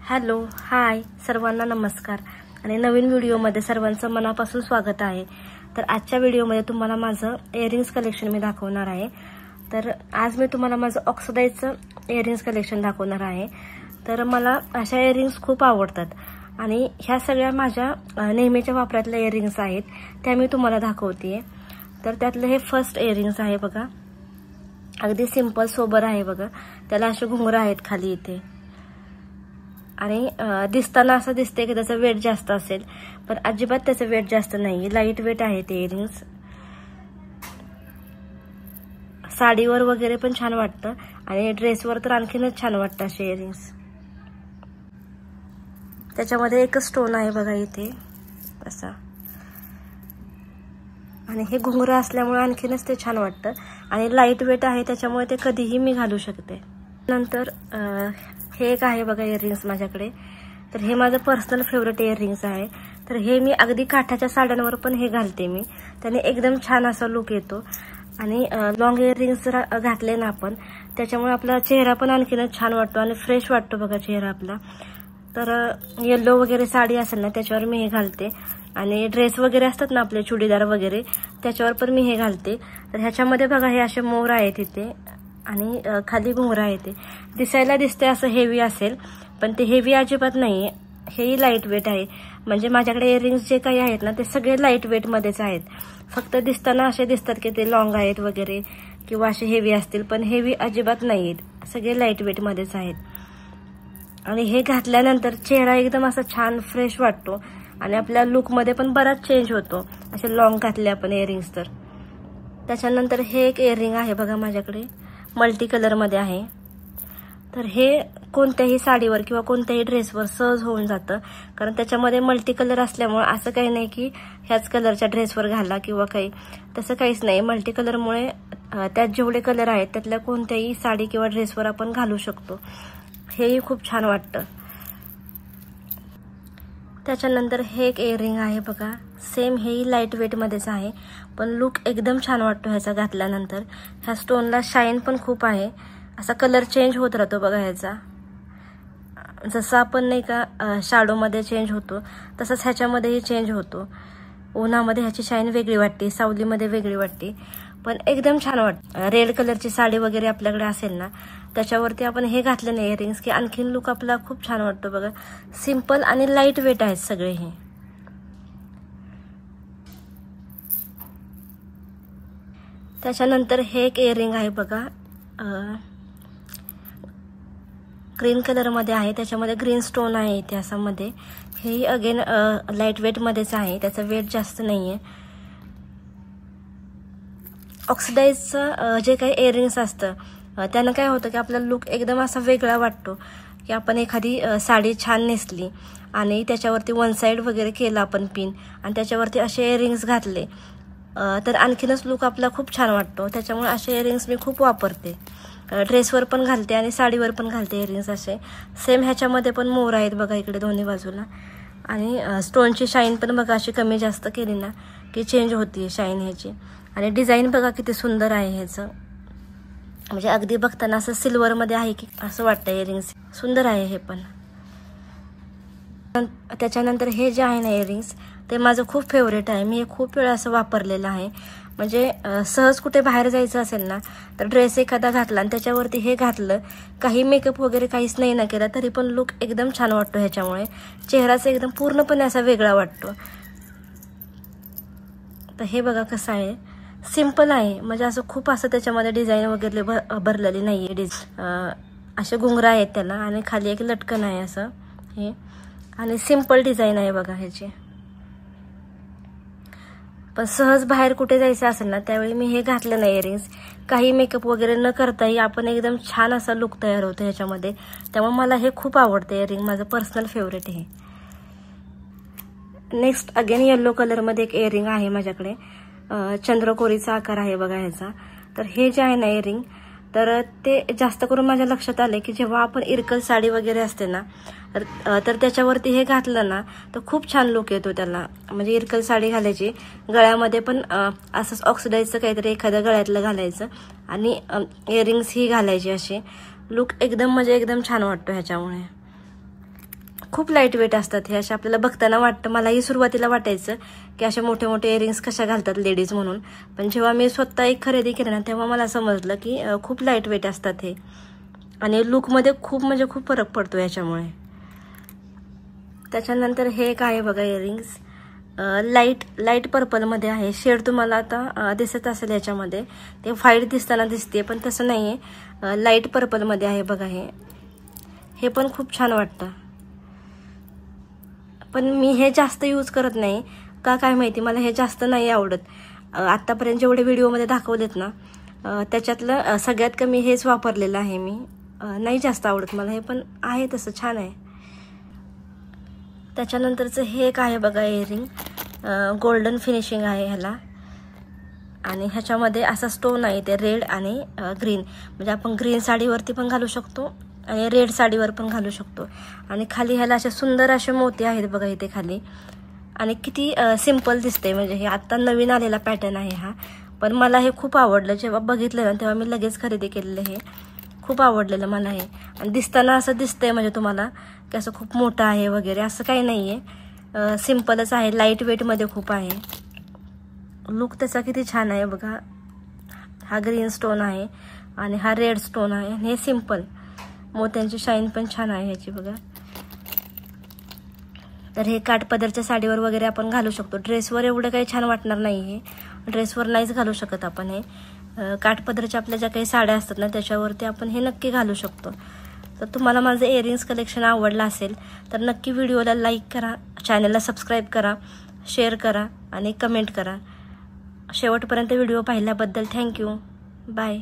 Hello hi सर्वांना नमस्कार आणि नवीन व्हिडिओमध्ये सर्वांचं मनापासून स्वागत आहे। तर आजच्या व्हिडिओमध्ये तुम्हाला माझं इयरिंग्स कलेक्शन मी दाखवणार आहे। तर आज मी तुम्हाला माझं ऑक्सिडाइजचं इयरिंग्स कलेक्शन दाखवणार आहे। तर मला अशा इयरिंग्स खूप आवडतात आणि ह्या सगळ्या माझ्या नेहमीच्या वापरातल्या इयरिंग्स आहेत, त्या मी तुम्हाला दाखवते। तर त्यातलं हे फर्स्ट इयरिंग्स आहे बघा, अगदी सिंपल सोबर आहे बघा। त्याला असे घुंगरं आहेत खाली इथे आणि दिसताना असं दिसते की त्याचं वेट जास्त असेल, पण अजिबात त्याचं वेट जास्त नाही, लाईट वेट आहे ते इयरिंग्स। साडीवर वगैरे पण छान वाटतं आणि ड्रेसवर तर आणखीनच छान वाटतं असे इयरिंग्स। त्याच्यामध्ये एक स्टोन आहे बघा इथे असा, आणि हे घुंगरं असल्यामुळे आणखीनच ते छान वाटतं आणि लाईट वेट आहे, त्याच्यामुळे ते कधीही मी घालू शकते। नंतर हे एक आहे बघा इयरिंग्स माझ्याकडे। तर हे माझं पर्सनल फेवरेट इयरिंग्स आहे। तर हे मी अगदी काठाच्या साड्यांवर पण हे घालते मी, त्याने एकदम छान असा लुक येतो। आणि लॉंग इयरिंग्स जर घातले ना आपण, त्याच्यामुळे आपला चेहरा पण आणखीनच छान वाटतो आणि फ्रेश वाटतो बघा चेहरा आपला। तर येलो वगैरे साडी असेल ना त्याच्यावर मी हे घालते, आणि ड्रेस वगैरे असतात ना आपले चुडीदार वगैरे, त्याच्यावर पण मी हे घालते। तर ह्याच्यामध्ये बघा हे असे मोर आहेत इथे आणि खाली घुंगरं आहे। ते दिसायला दिसते असं हेवी असेल, पण ते हेवी अजिबात नाहीये, हेही लाईट वेट आहे। म्हणजे माझ्याकडे इयरिंग्स जे काही आहेत ना ते सगळे लाईट वेट मध्येच आहेत, फक्त दिसताना असे दिसतात की ते लॉंग आहेत वगैरे किंवा असे हेवी असतील, पण हेवी अजिबात नाहीयेत, सगळे लाईट वेट मध्येच आहेत। आणि हे घातल्यानंतर चेहरा एकदम असा छान फ्रेश वाटतो आणि आपल्या लुकमध्ये पण बराच चेंज होतो असे लॉंग घातले आपण इयरिंग्स तर। त्याच्यानंतर हे एक इयरिंग आहे बघा माझ्याकडे, मल्टी कलर मध्ये आहे। तर हे कोणत्याही साडीवर किंवा कोणत्याही ड्रेसवर सहज होऊन जातं, कारण त्याच्यामध्ये मल्टी कलर असल्यामुळे असं काही नाही की ह्याच कलरच्या ड्रेसवर घाला किंवा काही, तसं काहीच नाही। मल्टी कलरमुळे त्यात जेवढे कलर आहेत त्यातल्या कोणत्याही साडी किंवा ड्रेसवर आपण घालू शकतो, हेही खूप छान वाटतं। त्याच्यानंतर हे एक इयरिंग आहे बघा, सेम हेही लाईट वेट मध्येच आहे, पण लुक एकदम छान वाटतो ह्याचा घातल्यानंतर। ह्या स्टोनला शाईन पण खूप आहे, असा कलर चेंज होत राहतो बघा ह्याचा, जसं आपण नाही का शॅडोमध्ये चेंज होतो तसंच ह्याच्यामध्येही चेंज होतो। उन्हामध्ये ह्याची शाईन वेगळी वाटते, सावलीमध्ये वेगळी वाटते, पण एकदम छान वाटतं। रेड कलरची साडी वगैरे आपल्याकडे असेल ना त्याच्यावरती आपण हे घातलं ना इयरिंग्स की आणखीन लुक आपला खूप छान वाटतो बघा। सिंपल आणि लाईट वेट आहेत सगळे हे। त्याच्यानंतर हे एक इयरिंग आहे बघा, ग्रीन कलर मध्ये आहे, त्याच्यामध्ये ग्रीन स्टोन आहे इतिहासामध्ये। हे अगेन लाईट वेट मध्येच आहे, त्याचं वेट जास्त नाहीये। ऑक्सिडाइजचं जे काही इयरिंग्स असतं त्यानं काय होतं की आपला लुक एकदम असा वेगळा वाटतो, की आपण एखादी साडी छान नेसली आणि त्याच्यावरती वन साइड वगैरे केला आपण पिन, आणि त्याच्यावरती असे इयरिंग्स घातले तर आणखीनच लुक आपला खूप छान वाटतो। त्याच्यामुळे असे इयरिंग्स मी खूप वापरते, ड्रेसवर पण घालते आणि साडीवर पण घालते इयरिंग्स असे। सेम ह्याच्यामध्ये पण मोर आहेत बघा इकडे दोन्ही बाजूला, आणि स्टोनची शाईन पण बघा अशी कमी जास्त केली ना की चेंज होती शाईन ह्याची। आणि डिझाईन बघा किती सुंदर आहे ह्याचं, म्हणजे अगदी बघताना असं सिल्वरमध्ये आहे की असं वाटतं इयरिंग्स, सुंदर आहे हे पण। त्याच्यानंतर हे जे आहे ना इयरिंग्स ते माझं खूप फेवरेट आहे, मी हे खूप वेळा असं वापरलेलं आहे। म्हणजे सहज कुठे बाहेर जायचं असेल ना तर ड्रेस एखादा घातला आणि त्याच्यावरती हे घातलं, काही मेकअप वगैरे काहीच नाही ना केला तरी पण लुक एकदम छान वाटतो ह्याच्यामुळे, चेहराचा एकदम पूर्णपणे असा वेगळा वाटतो। तर हे बघा कसं आहे, सिंपल आहे, म्हणजे असं खूप असं त्याच्यामध्ये डिझाईन वगैरे भरलेली नाहीये। असे घुंगरं आहेत त्याला आणि खाली एक लटकन आहे असं हे, आणि सिंपल डिझाईन आहे बघा ह्याची। पण सहज बाहेर कुठे जायचं असेल ना त्यावेळी मी हे घातलं ना इयरिंग्स, काही मेकअप वगैरे न करताही आपण एकदम छान असा लुक तयार होतो ह्याच्यामध्ये, त्यामुळे मला हे खूप आवडतं इयरिंग, माझं पर्सनल फेवरेट आहे। नेक्स्ट अगेन येलो कलरमध्ये एक इयरिंग आहे माझ्याकडे, चंद्रकोरीचा आकार आहे बघा ह्याचा। तर हे जे आहे ना इयरिंग, तर ते जास्त करून माझ्या लक्षात आले की जेव्हा आपण इरकल साडी वगैरे असते ना तर त्याच्यावरती हे घातलं ना तर खूप छान लुक येतो त्याला। म्हणजे इरकल साडी घालायची, गळ्यामध्ये पण असंच ऑक्सिडाइजचं काहीतरी एखाद्या गळ्यातलं घालायचं आणि इयरिंग्स ही घालायची, असे लुक एकदम म्हणजे एकदम छान वाटतो ह्याच्यामुळे। खूप लाईट वेट असतात हे. असे आपल्याला बघताना वाटतं, मलाही सुरुवातीला वाटायचं की असे मोठे मोठे इयरिंग्स कशा घालतात लेडीज म्हणून, पण जेव्हा मी स्वतः एक खरेदी केली ना तेव्हा मला समजलं की खूप लाईट वेट असतात हे आणि लुकमध्ये खूप म्हणजे खूप फरक पडतो याच्यामुळे. त्याच्यानंतर हे एक आहे बघा इयरिंग्स, लाईट पर्पलमध्ये आहे. शेड तुम्हाला आता दिसत असेल याच्यामध्ये, ते व्हाईट दिसताना दिसते पण तसं नाही आहे, लाईट पर्पलमध्ये आहे बघा. हे पण खूप छान वाटतं, पण मी हे जास्त यूज करत नाही का काय माहिती, मला हे जास्त नाही आवडत. आत्तापर्यंत जेवढे व्हिडिओमध्ये दाखवलेत ना त्याच्यातलं सगळ्यात कमी हेच वापरलेलं आहे मी. नाही जास्त आवडत मला हे, पण आहे तसं छान आहे. त्याच्यानंतरचं हे एक आहे बघा इयरिंग, गोल्डन फिनिशिंग आहे ह्याला आणि ह्याच्यामध्ये असा स्टोन आहे ते रेड आणि ग्रीन, म्हणजे आपण ग्रीन साडीवरती पण घालू शकतो आणि रेड साडीवर पण घालू शकतो. आणि खाली ह्याला असे सुंदर असे मोती आहेत बघा इथे खाली, आणि किती सिम्पल दिसते. म्हणजे हे आत्ता नवीन आलेला पॅटर्न आहे हा, पण मला हे खूप आवडलं. जेव्हा बघितलं ना तेव्हा मी लगेच खरेदी केलेलं, हे खूप आवडलेलं मला हे. आणि दिसताना असं दिसतंय म्हणजे तुम्हाला की असं खूप मोठं आहे वगैरे असं काही नाही आहे, सिम्पलच आहे, लाईट वेटमध्ये खूप आहे. लुक त्याचा किती छान आहे बघा. हा ग्रीन स्टोन आहे आणि हा रेड स्टोन आहे आणि हे सिम्पल मोत्यांची शाईन पण छान आहे ह्याची बघा. तर हे काठपदरच्या साडीवर वगैरे आपण घालू शकतो. ड्रेसवर एवढं काही छान वाटणार नाही, हे ड्रेसवर नाहीच घालू शकत आपण. हे काठपदरच्या आपल्या ज्या काही साड्या असतात ना त्याच्यावरती आपण हे नक्की घालू शकतो. तर तुम्हाला माझं इयरिंग्स कलेक्शन आवडलं असेल तर नक्की व्हिडिओला लाईक करा, चॅनलला सबस्क्राईब करा, शेअर करा आणि कमेंट करा. शेवटपर्यंत व्हिडिओ पाहिल्याबद्दल थँक्यू. बाय.